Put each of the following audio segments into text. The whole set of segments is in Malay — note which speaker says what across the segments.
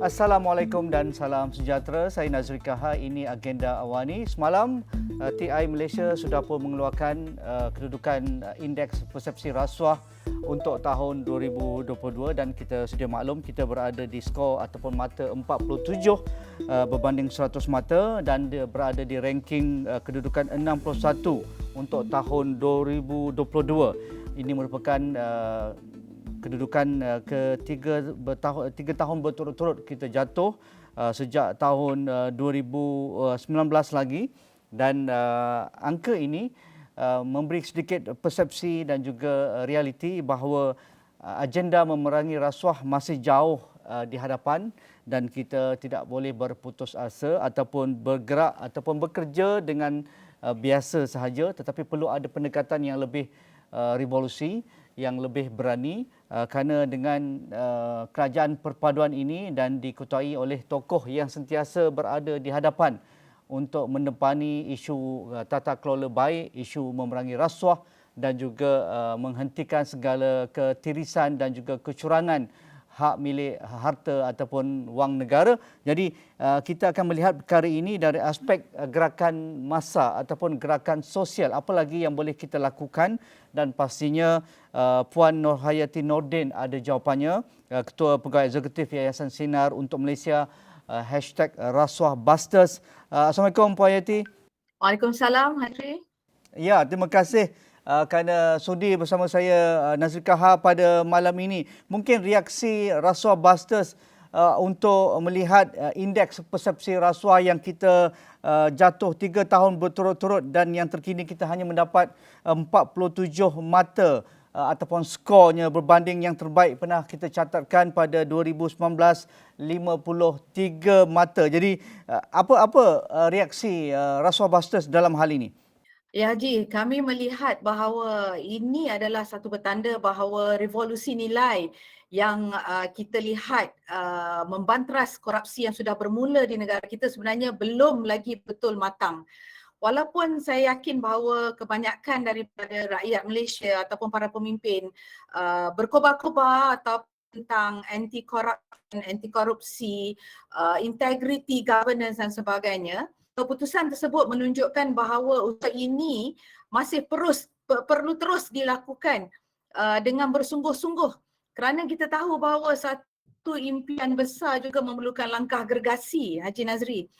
Speaker 1: Assalamualaikum dan salam sejahtera. Saya Nazri Kaha. Ini agenda awani. Semalam TI Malaysia sudah pun mengeluarkan kedudukan indeks persepsi rasuah untuk tahun 2022 dan kita sedia maklum kita berada di skor ataupun mata 47 berbanding 100 mata dan dia berada di ranking kedudukan 61 untuk tahun 2022. Ini merupakan kedudukan tiga tahun berturut-turut kita jatuh sejak tahun 2019 lagi, dan angka ini memberi sedikit persepsi dan juga realiti bahawa agenda memerangi rasuah masih jauh di hadapan dan kita tidak boleh berputus asa ataupun bergerak ataupun bekerja dengan biasa sahaja, tetapi perlu ada pendekatan yang lebih revolusi, yang lebih berani, kerana dengan kerajaan perpaduan ini dan diketuai oleh tokoh yang sentiasa berada di hadapan untuk menepani isu tata kelola baik, isu memerangi rasuah dan juga menghentikan segala ketirisan dan juga kecurangan hak milik harta ataupun wang negara. Jadi kita akan melihat perkara ini dari aspek gerakan massa ataupun gerakan sosial. Apa lagi yang boleh kita lakukan, dan pastinya Puan Nurhayati Nordin ada jawapannya, Ketua Pegawai Eksekutif Yayasan Sinar untuk Malaysia, #RasuahBusters. Assalamualaikum Puan Hayati.
Speaker 2: Waalaikumsalam, Hadri.
Speaker 1: Ya, terima kasih kerana sudi bersama saya Nazri Kaha pada malam ini. Mungkin reaksi RasuahBusters untuk melihat indeks persepsi rasuah yang kita jatuh 3 tahun berturut-turut dan yang terkini kita hanya mendapat 47 mata ataupun skornya berbanding yang terbaik pernah kita catatkan pada 2019 53 mata. Jadi apa reaksi RasuahBusters dalam hal ini?
Speaker 2: Ya Haji, kami melihat bahawa ini adalah satu petanda bahawa revolusi nilai yang kita lihat membantras korupsi yang sudah bermula di negara kita sebenarnya belum lagi betul matang. Walaupun saya yakin bahawa kebanyakan daripada rakyat Malaysia ataupun para pemimpin berkobar-kobar atau tentang anti korupsi, integrity, governance dan sebagainya, keputusan tersebut menunjukkan bahawa usaha ini masih perlu terus dilakukan dengan bersungguh-sungguh, kerana kita tahu bahawa satu impian besar juga memerlukan langkah gergasi, Haji Nazri.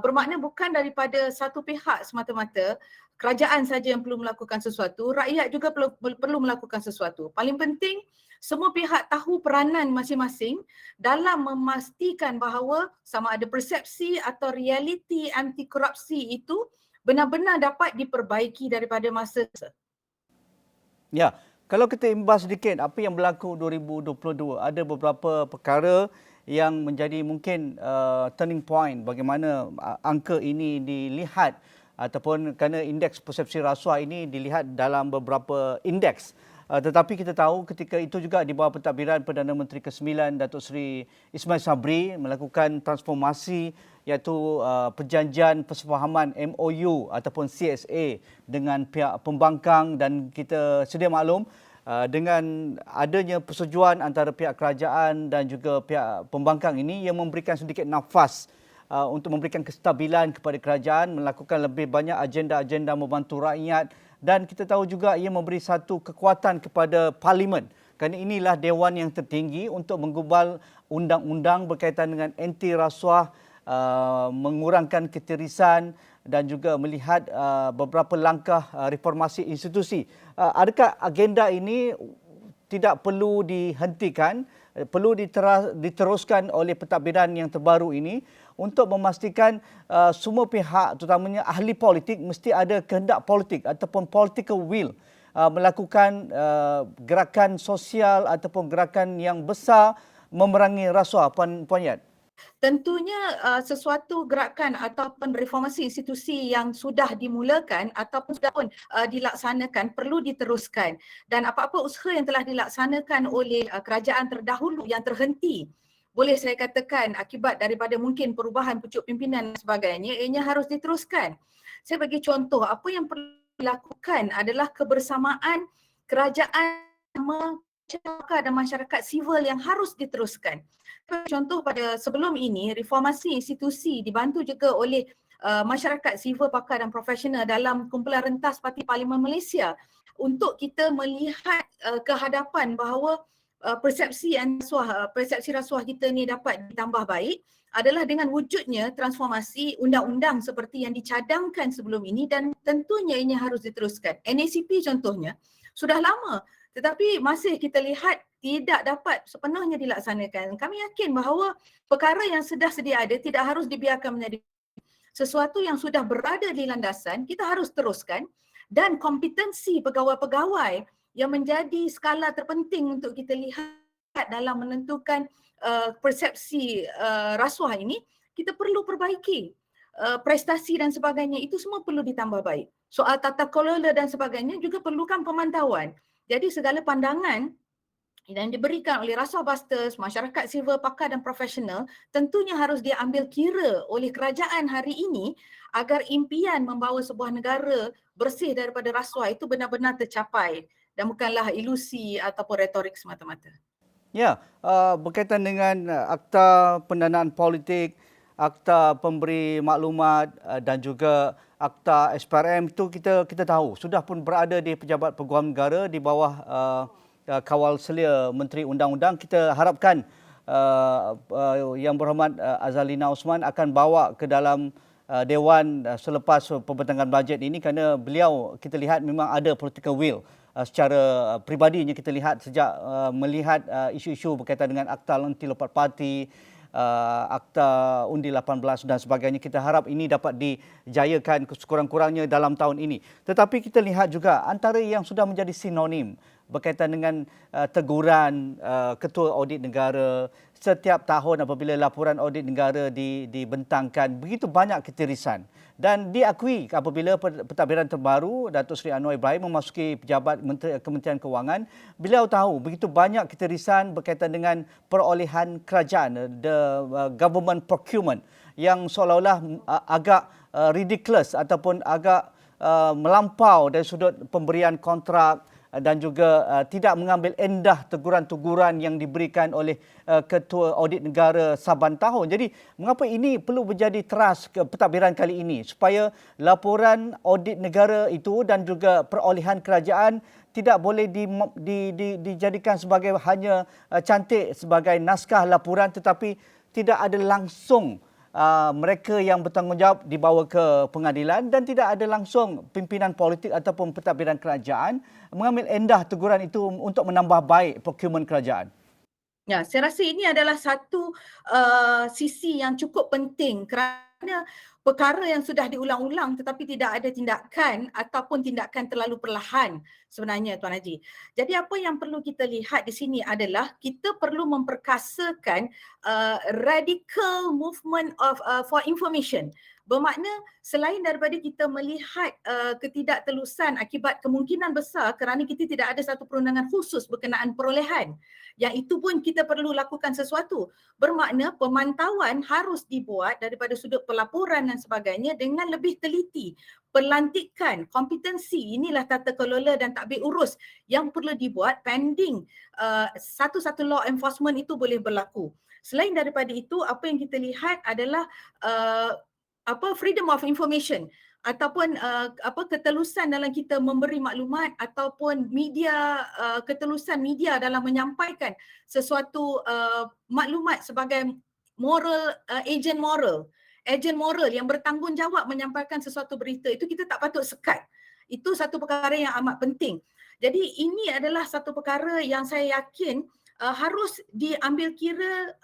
Speaker 2: Bermakna bukan daripada satu pihak semata-mata, kerajaan saja yang perlu melakukan sesuatu, rakyat juga perlu melakukan sesuatu. Paling penting, semua pihak tahu peranan masing-masing dalam memastikan bahawa sama ada persepsi atau realiti anti korupsi itu benar-benar dapat diperbaiki daripada masa.
Speaker 1: Ya, kalau kita imbas sedikit apa yang berlaku 2022, ada beberapa perkara yang menjadi mungkin turning point bagaimana angka ini dilihat ataupun kerana indeks persepsi rasuah ini dilihat dalam beberapa indeks. Tetapi kita tahu ketika itu juga di bawah pentadbiran Perdana Menteri ke-9 Datuk Seri Ismail Sabri melakukan transformasi, iaitu perjanjian persefahaman MOU ataupun CSA dengan pihak pembangkang, dan kita sedia maklum dengan adanya persetujuan antara pihak kerajaan dan juga pihak pembangkang ini yang memberikan sedikit nafas untuk memberikan kestabilan kepada kerajaan, melakukan lebih banyak agenda-agenda membantu rakyat, dan kita tahu juga ia memberi satu kekuatan kepada Parlimen. Kerana inilah Dewan yang tertinggi untuk menggubal undang-undang berkaitan dengan anti rasuah, mengurangkan ketirisan dan juga melihat beberapa langkah reformasi institusi. Adakah agenda ini tidak perlu dihentikan, perlu diteruskan oleh pentadbiran yang terbaru ini untuk memastikan semua pihak, terutamanya ahli politik, mesti ada kehendak politik ataupun political will melakukan gerakan sosial ataupun gerakan yang besar memerangi rasuah, Puan Yat?
Speaker 2: Tentunya sesuatu gerakan ataupun reformasi institusi yang sudah dimulakan ataupun sudah pun dilaksanakan perlu diteruskan, dan apa-apa usaha yang telah dilaksanakan oleh kerajaan terdahulu yang terhenti, boleh saya katakan akibat daripada mungkin perubahan pucuk pimpinan dan sebagainya, ianya harus diteruskan. Saya bagi contoh, apa yang perlu dilakukan adalah kebersamaan kerajaan masyarakat dan masyarakat sivil yang harus diteruskan. Contoh pada sebelum ini, reformasi institusi dibantu juga oleh masyarakat sivil, pakar dan profesional dalam kumpulan rentas Parti Parlimen Malaysia untuk kita melihat ke hadapan bahawa persepsi rasuah kita ni dapat ditambah baik adalah dengan wujudnya transformasi undang-undang seperti yang dicadangkan sebelum ini, dan tentunya ini harus diteruskan. NACP contohnya sudah lama tetapi masih kita lihat tidak dapat sepenuhnya dilaksanakan. Kami yakin bahawa perkara yang sudah sedia ada tidak harus dibiarkan menjadi sesuatu yang sudah berada di landasan, kita harus teruskan, dan kompetensi pegawai-pegawai yang menjadi skala terpenting untuk kita lihat dalam menentukan persepsi rasuah ini, kita perlu perbaiki. Prestasi dan sebagainya itu semua perlu ditambah baik. Soal tata kelola dan sebagainya juga perlukan pemantauan. Jadi segala pandangan yang diberikan oleh Rasuah Busters, masyarakat sivil, pakar dan profesional tentunya harus diambil kira oleh kerajaan hari ini agar impian membawa sebuah negara bersih daripada rasuah itu benar-benar tercapai dan bukanlah ilusi ataupun retorik semata-mata.
Speaker 1: Ya, berkaitan dengan Akta Pendanaan Politik, Akta Pemberi Maklumat dan juga Akta SPRM itu kita tahu sudah pun berada di Pejabat Peguam Negara di bawah kawal selia Menteri Undang-Undang. Kita harapkan Yang Berhormat Azalina Osman akan bawa ke dalam Dewan selepas pembentangan bajet ini, kerana beliau kita lihat memang ada political will. Secara peribadinya kita lihat sejak melihat isu-isu berkaitan dengan Akta Lanti Lopat Parti, Akta Undi 18 dan sebagainya, kita harap ini dapat dijayakan sekurang-kurangnya dalam tahun ini. Tetapi kita lihat juga antara yang sudah menjadi sinonim berkaitan dengan teguran Ketua Audit Negara setiap tahun apabila laporan audit negara dibentangkan, begitu banyak ketirisan. Dan diakui apabila pentadbiran terbaru Datuk Seri Anwar Ibrahim memasuki pejabat Kementerian Kewangan, beliau tahu begitu banyak ketirisan berkaitan dengan perolehan kerajaan, the government procurement, yang seolah-olah agak ridiculous ataupun agak melampau dari sudut pemberian kontrak dan juga tidak mengambil endah teguran-teguran yang diberikan oleh Ketua Audit Negara saban tahun. Jadi mengapa ini perlu menjadi teras ke pentadbiran kali ini, supaya laporan audit negara itu dan juga perolehan kerajaan tidak boleh dijadikan sebagai hanya cantik sebagai naskah laporan, tetapi tidak ada langsung mereka yang bertanggungjawab dibawa ke pengadilan dan tidak ada langsung pimpinan politik ataupun pentadbiran kerajaan mengambil endah teguran itu untuk menambah baik procurement kerajaan.
Speaker 2: Ya, saya rasa ini adalah satu sisi yang cukup penting kerana perkara yang sudah diulang-ulang tetapi tidak ada tindakan ataupun tindakan terlalu perlahan sebenarnya, Tuan Haji. Jadi apa yang perlu kita lihat di sini adalah kita perlu memperkasakan radical movement for information. Bermakna selain daripada kita melihat ketidaktelusan akibat kemungkinan besar kerana kita tidak ada satu perundangan khusus berkenaan perolehan, yang itu pun kita perlu lakukan sesuatu. Bermakna pemantauan harus dibuat daripada sudut pelaporan dan sebagainya dengan lebih teliti. Pelantikan, kompetensi, inilah tata kelola dan tadbir urus yang perlu dibuat pending satu-satu law enforcement itu boleh berlaku. Selain daripada itu, apa yang kita lihat adalah freedom of information ataupun ketelusan dalam kita memberi maklumat ataupun media, ketelusan media dalam menyampaikan sesuatu maklumat sebagai moral agent moral yang bertanggungjawab menyampaikan sesuatu berita, itu kita tak patut sekat. Itu satu perkara yang amat penting. Jadi ini adalah satu perkara yang saya yakin harus diambil kira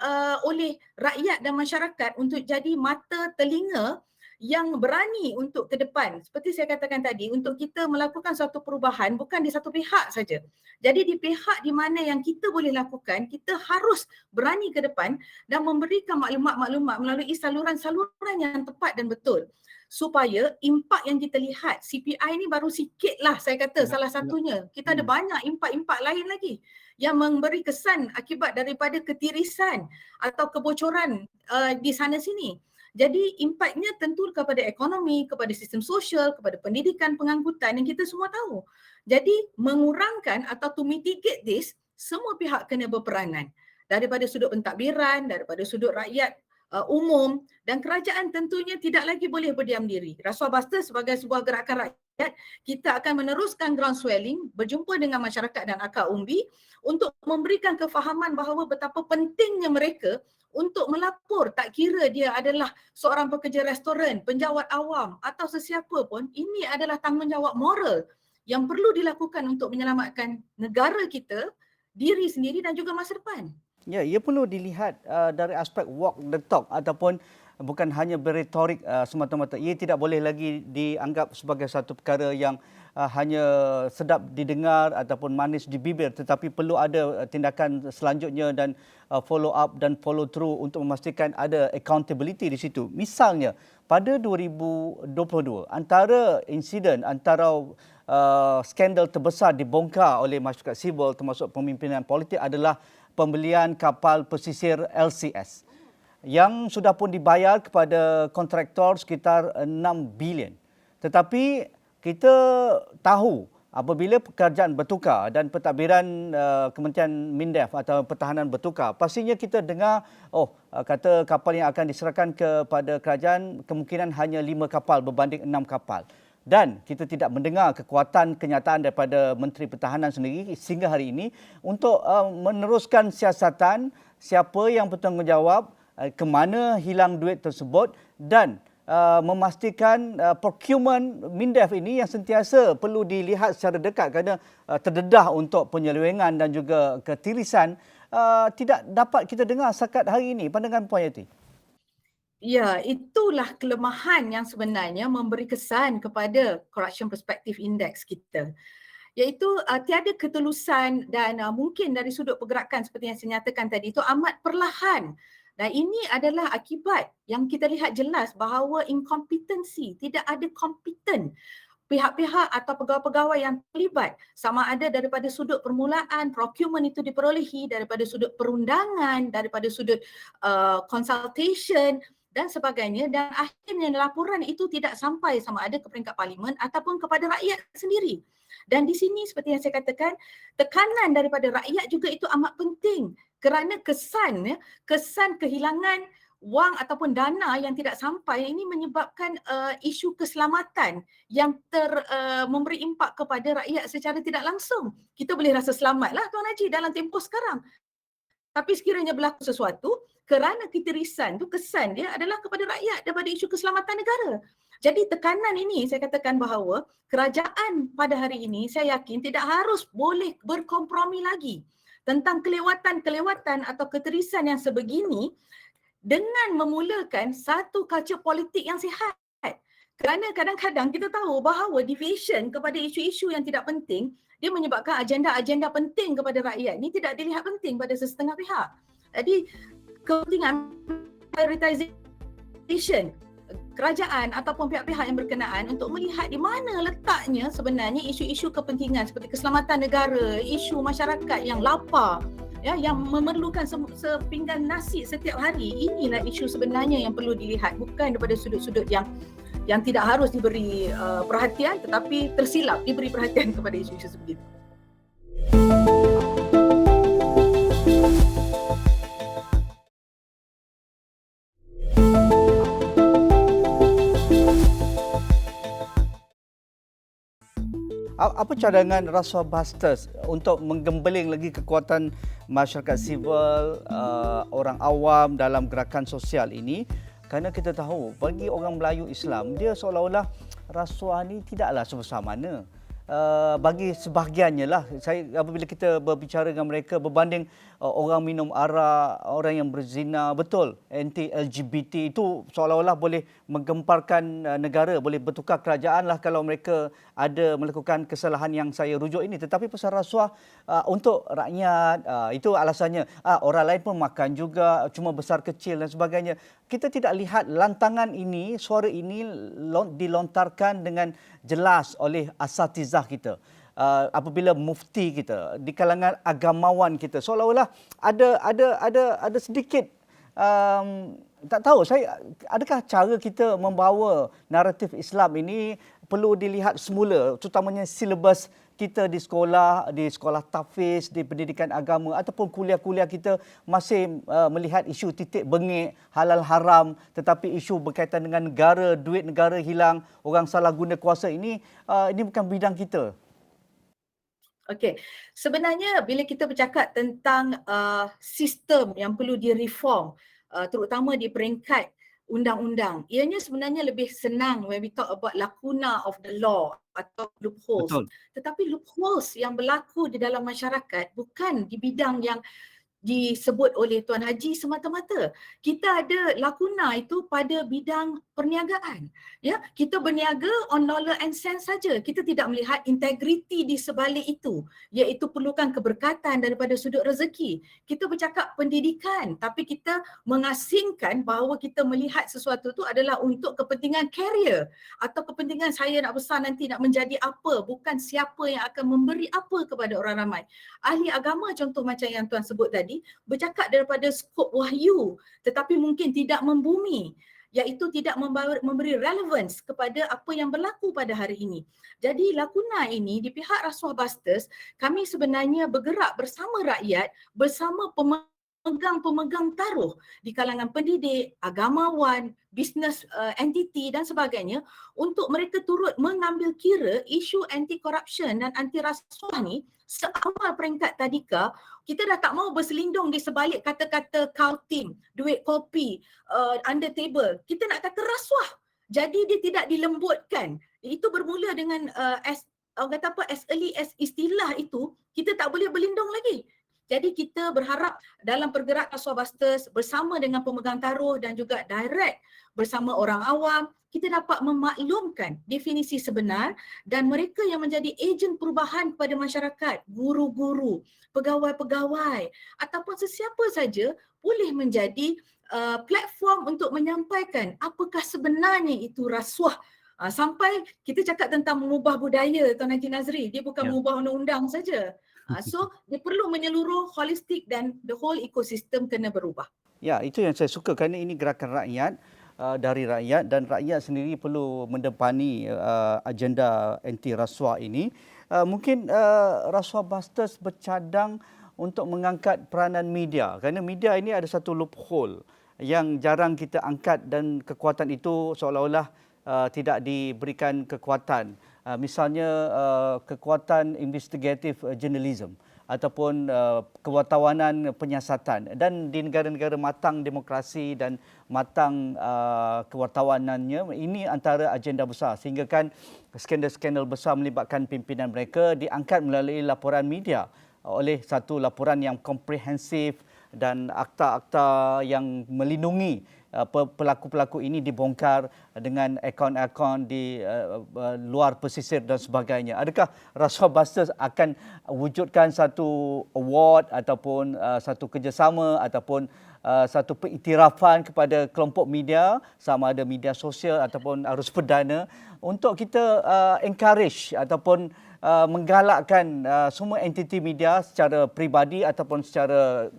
Speaker 2: oleh rakyat dan masyarakat untuk jadi mata telinga yang berani untuk ke depan. Seperti saya katakan tadi, untuk kita melakukan suatu perubahan bukan di satu pihak saja. Jadi di pihak di mana yang kita boleh lakukan, kita harus berani ke depan dan memberikan maklumat-maklumat melalui saluran-saluran yang tepat dan betul. Supaya impak yang kita lihat, CPI ni baru sikit lah saya kata salah satunya. Kita ada banyak impak-impak lain lagi yang memberi kesan akibat daripada ketirisan atau kebocoran di sana sini. Jadi impaknya tentu kepada ekonomi, kepada sistem sosial, kepada pendidikan, pengangkutan yang kita semua tahu. Jadi mengurangkan atau to mitigate this, semua pihak kena berperanan. Daripada sudut pentadbiran, daripada sudut rakyat umum, dan kerajaan tentunya tidak lagi boleh berdiam diri. Rasuah Buster sebagai sebuah gerakan rakyat, kita akan meneruskan ground swelling, berjumpa dengan masyarakat dan akar umbi untuk memberikan kefahaman bahawa betapa pentingnya mereka untuk melapor, tak kira dia adalah seorang pekerja restoran, penjawat awam atau sesiapa pun. Ini adalah tanggungjawab moral yang perlu dilakukan untuk menyelamatkan negara kita, diri sendiri dan juga masa depan.
Speaker 1: Ya, ia perlu dilihat dari aspek walk the talk ataupun bukan hanya berretorik semata-mata. Ia tidak boleh lagi dianggap sebagai satu perkara yang hanya sedap didengar ataupun manis di bibir, tetapi perlu ada tindakan selanjutnya dan follow up dan follow through untuk memastikan ada accountability di situ. Misalnya pada 2022 antara skandal terbesar dibongkar oleh masyarakat sivil termasuk pemimpinan politik adalah pembelian kapal pesisir LCS yang sudah pun dibayar kepada kontraktor sekitar 6 bilion. Tetapi kita tahu apabila pekerjaan bertukar dan pentadbiran Kementerian Mindef atau Pertahanan bertukar, pastinya kita dengar kata kapal yang akan diserahkan kepada kerajaan kemungkinan hanya 5 kapal berbanding 6 kapal. Dan kita tidak mendengar kekuatan kenyataan daripada Menteri Pertahanan sendiri sehingga hari ini untuk meneruskan siasatan siapa yang bertanggungjawab, ke mana hilang duit tersebut dan memastikan procurement Mindef ini yang sentiasa perlu dilihat secara dekat kerana terdedah untuk penyelewengan dan juga ketirisan tidak dapat kita dengar setakat hari ini. Pandangan Puan Yati?
Speaker 2: Ya, itulah kelemahan yang sebenarnya memberi kesan kepada Corruption Perspective Index kita. Iaitu tiada ketulusan dan mungkin dari sudut pergerakan seperti yang saya nyatakan tadi itu amat perlahan. Dan ini adalah akibat yang kita lihat jelas bahawa inkompetensi, tidak ada kompeten pihak-pihak atau pegawai-pegawai yang terlibat, sama ada daripada sudut permulaan procurement itu diperolehi, daripada sudut perundangan, daripada sudut consultation dan sebagainya, dan akhirnya laporan itu tidak sampai sama ada ke peringkat parlimen ataupun kepada rakyat sendiri. Dan di sini seperti yang saya katakan, tekanan daripada rakyat juga itu amat penting kerana kesan kehilangan wang ataupun dana yang tidak sampai ini menyebabkan isu keselamatan yang memberi impak kepada rakyat secara tidak langsung. Kita boleh rasa selamatlah Tuan Haji dalam tempoh sekarang. Tapi sekiranya berlaku sesuatu, kerana ketirisan tu kesan dia adalah kepada rakyat daripada isu keselamatan negara. Jadi tekanan ini saya katakan bahawa kerajaan pada hari ini saya yakin tidak harus boleh berkompromi lagi tentang kelewatan-kelewatan atau ketirisan yang sebegini dengan memulakan satu culture politik yang sihat. Kerana kadang-kadang kita tahu bahawa deviation kepada isu-isu yang tidak penting dia menyebabkan agenda-agenda penting kepada rakyat ini tidak dilihat penting pada sesetengah pihak. Jadi kepentingan prioritization kerajaan ataupun pihak-pihak yang berkenaan untuk melihat di mana letaknya sebenarnya isu-isu kepentingan seperti keselamatan negara, isu masyarakat yang lapar, ya, yang memerlukan sepinggan nasi setiap hari. Inilah isu sebenarnya yang perlu dilihat, bukan daripada sudut-sudut yang tidak harus diberi perhatian tetapi tersilap diberi perhatian kepada isu-isu sebegitu.
Speaker 1: Apa cadangan Rasuah Busters untuk menggembeling lagi kekuatan masyarakat sivil, orang awam dalam gerakan sosial ini? Kerana kita tahu bagi orang Melayu Islam, dia seolah-olah rasuah ni tidaklah sebesar mana. Bagi sebahagiannya lah, apabila kita berbicara dengan mereka berbanding orang minum arak, orang yang berzina, betul, anti-LGBT itu seolah-olah boleh menggemparkan negara, boleh bertukar kerajaan lah kalau mereka ada melakukan kesalahan yang saya rujuk ini. Tetapi pasal rasuah untuk rakyat, itu alasannya orang lain pun makan juga, cuma besar kecil dan sebagainya. Kita tidak lihat lantangan ini, suara ini dilontarkan dengan jelas oleh asatizah kita, apabila mufti kita, di kalangan agamawan kita, seolah-olah ada sedikit tak tahu saya, adakah cara kita membawa naratif Islam ini perlu dilihat semula, terutamanya silibus kita di sekolah tahfiz, di pendidikan agama ataupun kuliah-kuliah kita masih melihat isu titik bengik, halal haram, tetapi isu berkaitan dengan negara, duit negara hilang, orang salah guna kuasa ini bukan bidang kita.
Speaker 2: Okey, sebenarnya bila kita bercakap tentang sistem yang perlu direform, terutama di peringkat undang-undang, ianya sebenarnya lebih senang when we talk about lacuna of the law atau loopholes.
Speaker 1: Betul.
Speaker 2: Tetapi loopholes yang berlaku di dalam masyarakat bukan di bidang yang disebut oleh Tuan Haji semata-mata. Kita ada lakuna itu pada bidang perniagaan. Ya, kita berniaga on dollar and cents saja. Kita tidak melihat integriti di sebalik itu, iaitu perlukan keberkatan daripada sudut rezeki. Kita bercakap pendidikan, tapi kita mengasingkan bahawa kita melihat sesuatu itu adalah untuk kepentingan career atau kepentingan saya nak besar nanti nak menjadi apa, bukan siapa yang akan memberi apa kepada orang ramai. Ahli agama contoh macam yang Tuan sebut tadi, bercakap daripada skop wahyu tetapi mungkin tidak membumi, iaitu tidak memberi relevance kepada apa yang berlaku pada hari ini. Jadi lakuna ini di pihak Rasuah Busters, kami sebenarnya bergerak bersama rakyat, bersama pemegang taruh di kalangan pendidik, agamawan, bisnes entiti dan sebagainya untuk mereka turut mengambil kira isu anti corruption dan anti rasuah ni seawal peringkat tadika. Kita dah tak mau berselindung di sebalik kata-kata kautim, duit kopi, under table. Kita nak kata rasuah. Jadi dia tidak dilembutkan. Itu bermula dengan orang kata apa, as early as istilah itu, kita tak boleh berlindung lagi. Jadi kita berharap dalam pergerakan Rasuah Busters bersama dengan pemegang taruh dan juga direct bersama orang awam, kita dapat memaklumkan definisi sebenar dan mereka yang menjadi ejen perubahan kepada masyarakat, guru-guru, pegawai-pegawai ataupun sesiapa saja boleh menjadi platform untuk menyampaikan apakah sebenarnya itu rasuah. Sampai kita cakap tentang mengubah budaya, Tuan Haji Nazri, dia bukan mengubah undang-undang saja. So dia perlu menyeluruh, holistik dan the whole ecosystem kena berubah.
Speaker 1: Ya, itu yang saya suka kerana ini gerakan rakyat, dari rakyat, dan rakyat sendiri perlu mendepani agenda anti rasuah ini. Mungkin Rasuah Busters bercadang untuk mengangkat peranan media kerana media ini ada satu loophole yang jarang kita angkat dan kekuatan itu seolah-olah tidak diberikan kekuatan. Misalnya kekuatan investigative journalism ataupun kewartawanan penyiasatan, dan di negara-negara matang demokrasi dan matang kewartawanannya, ini antara agenda besar sehingga kan skandal-skandal besar melibatkan pimpinan mereka diangkat melalui laporan media oleh satu laporan yang komprehensif dan akta-akta yang melindungi pelaku-pelaku ini dibongkar dengan akaun-akaun di luar pesisir dan sebagainya. Adakah Rasuah Busters akan wujudkan satu award ataupun satu kerjasama ataupun satu pengiktirafan kepada kelompok media, sama ada media sosial ataupun arus perdana, untuk kita encourage ataupun menggalakkan semua entiti media secara peribadi ataupun secara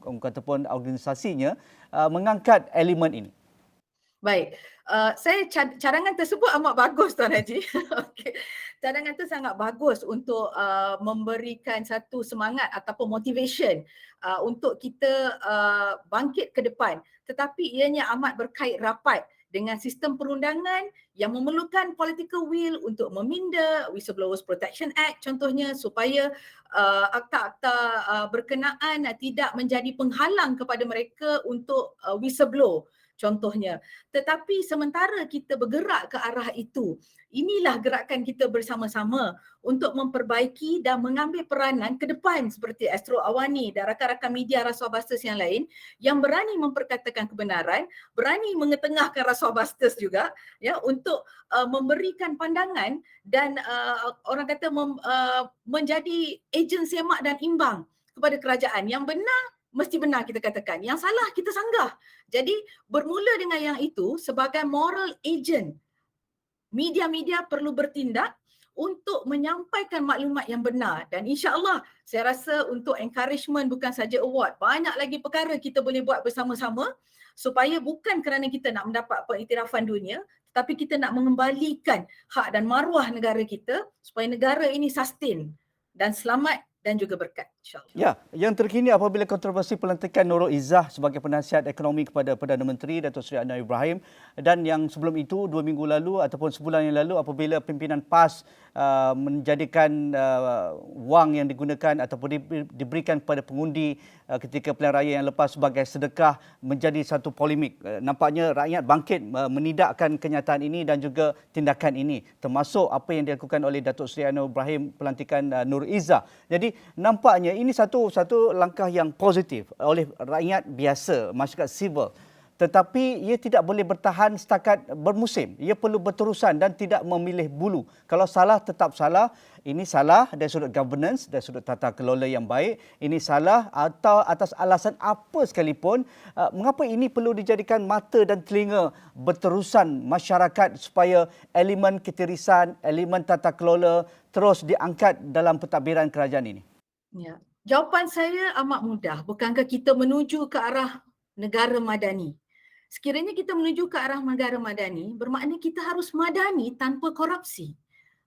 Speaker 1: ataupun organisasinya mengangkat elemen ini?
Speaker 2: Baik, saya cadangan tersebut amat bagus Tuan Haji. Okay. Cadangan itu sangat bagus untuk memberikan satu semangat ataupun motivation untuk kita bangkit ke depan. Tetapi ianya amat berkait rapat dengan sistem perundangan yang memerlukan political will untuk meminda Whistleblowers Protection Act contohnya, supaya akta-akta berkenaan tidak menjadi penghalang kepada mereka untuk whistleblow contohnya. Tetapi sementara kita bergerak ke arah itu, inilah gerakan kita bersama-sama untuk memperbaiki dan mengambil peranan ke depan seperti Astro Awani dan rakan-rakan media Rasuah Busters yang lain yang berani memperkatakan kebenaran, berani mengetengahkan Rasuah Busters juga ya, untuk memberikan pandangan dan orang kata menjadi ejen semak dan imbang kepada kerajaan. Yang benar mesti benar kita katakan, yang salah kita sanggah. Jadi bermula dengan yang itu, sebagai moral agent, media-media perlu bertindak untuk menyampaikan maklumat yang benar. Dan insya-Allah saya rasa untuk encouragement bukan saja award, banyak lagi perkara kita boleh buat bersama-sama supaya bukan kerana kita nak mendapat pengiktirafan dunia, tetapi kita nak mengembalikan hak dan maruah negara kita supaya negara ini sustain dan selamat dan juga berkat, insya-Allah.
Speaker 1: Ya, yang terkini apabila kontroversi pelantikan Nurul Izzah sebagai penasihat ekonomi kepada Perdana Menteri Datuk Seri Anwar Ibrahim, dan yang sebelum itu 2 minggu lalu ataupun sebulan yang lalu apabila pimpinan PAS menjadikan wang yang digunakan ataupun diberikan kepada pengundi ketika pilihan raya yang lepas sebagai sedekah menjadi satu polemik. Nampaknya rakyat bangkit menidakkan kenyataan ini dan juga tindakan ini, termasuk apa yang dilakukan oleh Datuk Seri Anwar Ibrahim pelantikan Nurul Izzah. Jadi nampaknya ini satu langkah yang positif oleh rakyat biasa, masyarakat sivil. Tetapi ia tidak boleh bertahan setakat bermusim. Ia perlu berterusan dan tidak memilih bulu. Kalau salah tetap salah. Ini salah dari sudut governance, dari sudut tata kelola yang baik. Ini salah atau atas alasan apa sekalipun. Mengapa ini perlu dijadikan mata dan telinga berterusan masyarakat supaya elemen ketirisan, elemen tata kelola terus diangkat dalam pentadbiran kerajaan ini?
Speaker 2: Ya. Jawapan saya amat mudah. Bukankah kita menuju ke arah negara madani? Sekiranya kita menuju ke arah negara madani, bermakna kita harus madani tanpa korupsi.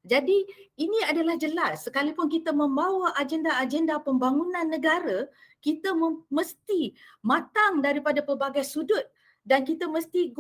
Speaker 2: Jadi ini adalah jelas, sekalipun kita membawa agenda-agenda pembangunan negara, kita mesti matang daripada pelbagai sudut dan kita mesti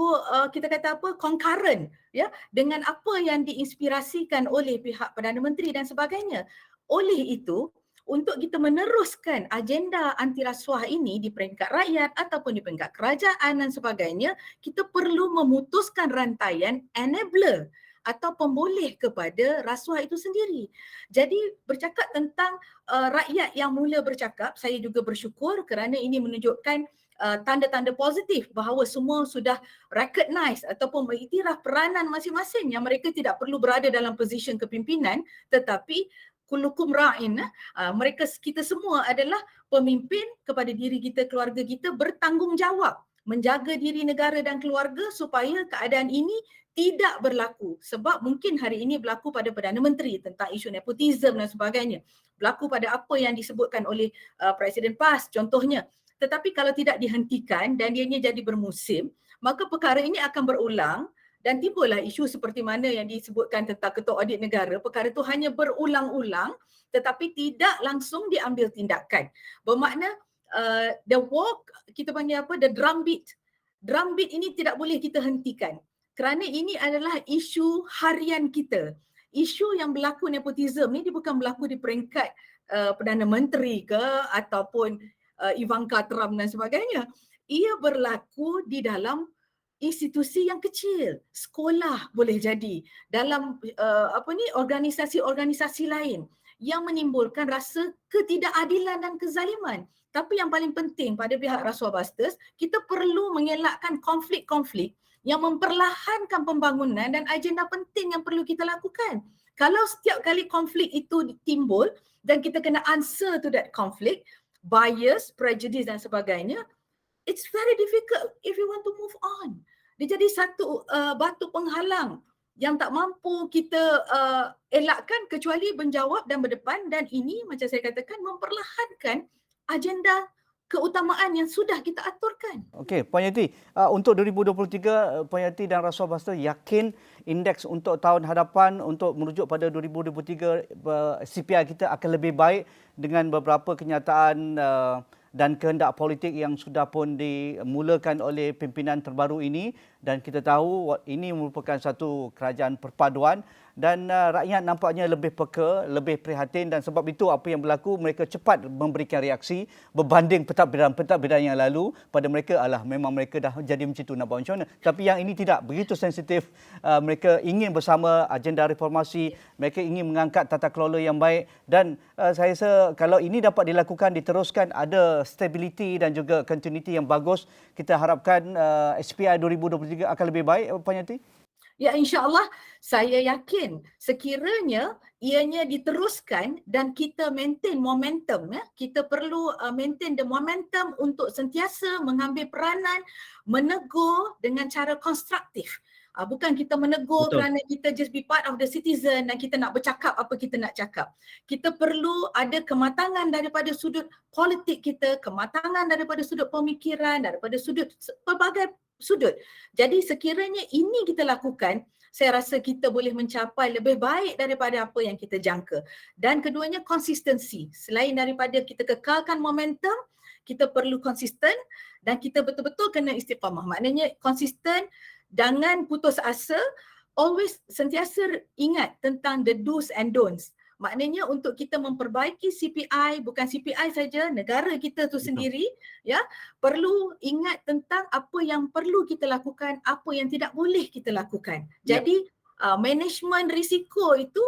Speaker 2: kita kata apa, concurrent ya, dengan apa yang diinspirasikan oleh pihak Perdana Menteri dan sebagainya. Oleh itu, untuk kita meneruskan agenda anti rasuah ini di peringkat rakyat ataupun di peringkat kerajaan dan sebagainya, kita perlu memutuskan rantaian enabler atau pemboleh kepada rasuah itu sendiri. Jadi bercakap tentang rakyat yang mula bercakap, saya juga bersyukur kerana ini menunjukkan tanda-tanda positif bahawa semua sudah recognize ataupun mengiktiraf peranan masing-masing, yang mereka tidak perlu berada dalam posisi kepimpinan, tetapi kullukum ra'in, mereka kita semua adalah pemimpin kepada diri kita, keluarga kita, bertanggungjawab menjaga diri negara dan keluarga supaya keadaan ini tidak berlaku. Sebab mungkin hari ini berlaku pada Perdana Menteri tentang isu nepotisme dan sebagainya, berlaku pada apa yang disebutkan oleh Presiden PAS contohnya. Tetapi kalau tidak dihentikan dan ianya jadi bermusim, maka perkara ini akan berulang. Dan timbullah isu seperti mana yang disebutkan tentang Ketua Audit Negara, perkara itu hanya berulang-ulang tetapi tidak langsung diambil tindakan. Bermakna the walk, kita panggil apa, the drumbeat. Drumbeat ini tidak boleh kita hentikan kerana ini adalah isu harian kita. Isu yang berlaku nepotisme ni dia bukan berlaku di peringkat Perdana Menteri ke ataupun Ivanka Trump dan sebagainya. Ia berlaku di dalam institusi yang kecil, sekolah boleh jadi, dalam organisasi-organisasi lain yang menimbulkan rasa ketidakadilan dan kezaliman. Tapi yang paling penting pada pihak Rasuah Busters, kita perlu mengelakkan konflik-konflik yang memperlahankan pembangunan dan agenda penting yang perlu kita lakukan. Kalau setiap kali konflik itu timbul dan kita kena answer to that conflict, bias, prejudice dan sebagainya, it's very difficult if you want to move on. Dia jadi satu batu penghalang yang tak mampu kita elakkan kecuali menjawab dan berdepan, dan ini macam saya katakan memperlahankan agenda keutamaan yang sudah kita aturkan.
Speaker 1: Okey, Puan Yati, untuk 2023, Puan Yati dan Rasuah Busters yakin indeks untuk tahun hadapan untuk merujuk pada 2023 CPI kita akan lebih baik dengan beberapa kenyataan dan kehendak politik yang sudah pun dimulakan oleh pimpinan terbaru ini, dan kita tahu ini merupakan satu kerajaan perpaduan dan rakyat nampaknya lebih peka, lebih prihatin, dan sebab itu apa yang berlaku mereka cepat memberikan reaksi berbanding pentadbiran yang lalu. Pada mereka memang mereka dah jadi macam tu nak buat macam mana. Tapi yang ini tidak begitu sensitif. Mereka ingin bersama agenda reformasi, mereka ingin mengangkat tata kelola yang baik, dan saya rasa kalau ini dapat dilakukan, diteruskan, ada stability dan juga continuity yang bagus, kita harapkan SPI 2023 akan lebih baik, Puan Yati.
Speaker 2: Ya, insya-Allah saya yakin sekiranya ianya diteruskan dan kita maintain momentum, ya. Kita perlu maintain the momentum untuk sentiasa mengambil peranan, menegur dengan cara konstruktif. Bukan kita menegur
Speaker 1: Betul.
Speaker 2: kerana kita just be part of the citizen dan kita nak bercakap apa kita nak cakap. Kita perlu ada kematangan daripada sudut politik kita, kematangan daripada sudut pemikiran, daripada sudut pelbagai sudut. Jadi sekiranya ini kita lakukan, saya rasa kita boleh mencapai lebih baik daripada apa yang kita jangka. Dan keduanya konsistensi. Selain daripada kita kekalkan momentum, kita perlu konsisten dan kita betul-betul kena istiqamah. Maknanya konsisten, jangan putus asa, always sentiasa ingat tentang the do's and don'ts. Maknanya untuk kita memperbaiki CPI, bukan CPI saja, negara kita tu sendiri, ya, perlu ingat tentang apa yang perlu kita lakukan, apa yang tidak boleh kita lakukan.
Speaker 1: Yep.
Speaker 2: Jadi manajemen risiko itu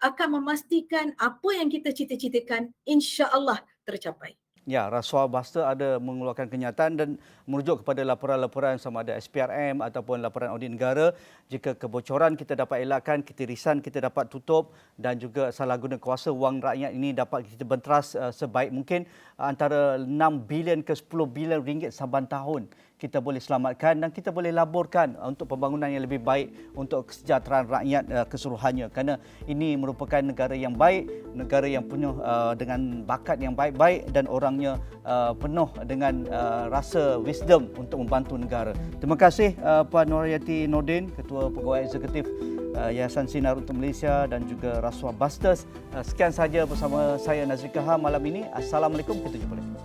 Speaker 2: akan memastikan apa yang kita cita-citakan insya-Allah tercapai.
Speaker 1: Ya, Rasuah Buster ada mengeluarkan kenyataan dan merujuk kepada laporan-laporan sama ada SPRM ataupun laporan audit negara. Jika kebocoran kita dapat elakkan, ketirisan kita dapat tutup dan juga salah guna kuasa wang rakyat ini dapat kita benteras sebaik mungkin, antara 6 bilion ke 10 bilion ringgit saban tahun kita boleh selamatkan dan kita boleh laburkan untuk pembangunan yang lebih baik untuk kesejahteraan rakyat keseluruhannya, kerana ini merupakan negara yang baik, negara yang penuh dengan bakat yang baik-baik dan orangnya penuh dengan rasa wisdom untuk membantu negara. Terima kasih Puan Nurhayati Nordin, Ketua Pegawai Eksekutif Yayasan Sinar untuk Malaysia dan juga Rasuah Busters. Sekian sahaja bersama saya Nazri Kahar malam ini. Assalamualaikum, kita jumpa lagi.